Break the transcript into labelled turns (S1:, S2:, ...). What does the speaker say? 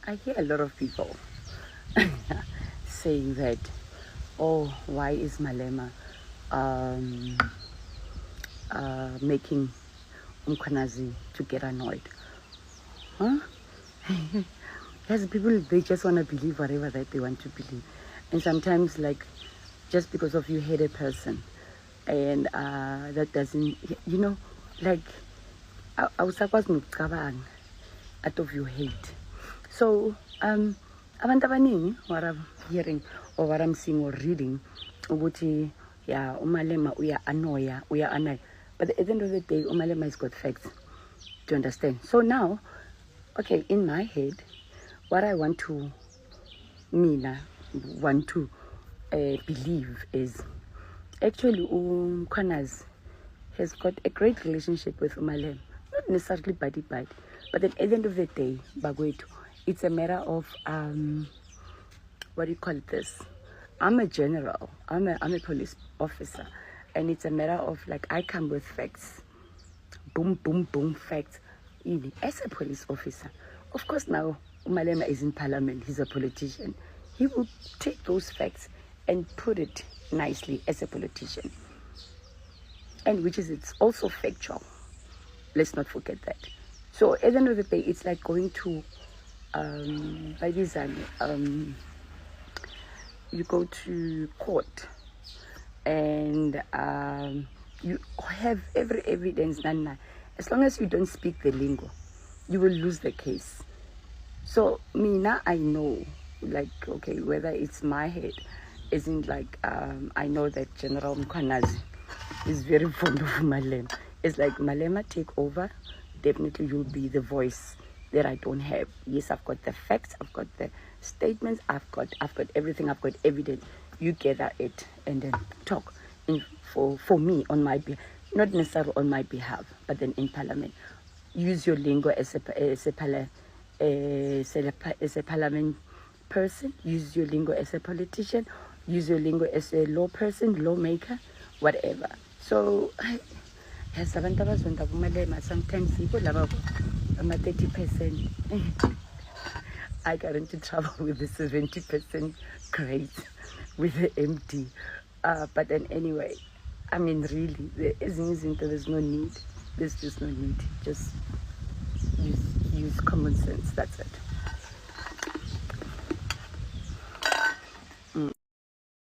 S1: I hear a lot of people saying that, oh, why is Malema making Umkhwanazi to get annoyed? Huh? As people, they just want to believe whatever that they want to believe. And sometimes, like, just because of you hate a person, and that doesn't, like, awusakwazi nokucabanga out of your hate. So, abantu abaningi, what I'm hearing or what I'm seeing or reading, ukuthi, yeah, uMalema uya annoy. But at the end of the day, uMalema has got facts to understand. So now, okay, in my head, what I want to believe is actually Umkhwanazi has got a great relationship with Umalema. Not necessarily buddy, but then at the end of the day, Bagwetu, it's a matter of what do you call this? I'm a general. I'm a police officer, and it's a matter of like I come with facts. Boom, boom, boom, facts. As a police officer, of course now Umalema is in parliament. He's a politician. He will take those facts and put it nicely as a politician, and which is it's also factual. Let's not forget that. So at the end of the day, it's like going to you go to court and you have every evidence. As long as you don't speak the lingo, you will lose the case. So Mina, I know, like, okay, whether it's my head, isn't like I know that General Umkhwanazi is very fond of Malema. It's like Malema take over, definitely you'll be the voice that I don't have. Yes, I've got the facts, I've got the statements, I've got everything, I've got evidence. You gather it and then talk for me on my behalf, not necessarily on my behalf, but then in parliament. Use your lingo as a parliament person, use your lingo as a politician, use your lingo as a law person, lawmaker, whatever. So yes, sometimes people about 30%. I got into trouble with the 70% grade with the MD. But then anyway, I mean, really, there's no need. There's just no need. Just use common sense. That's it.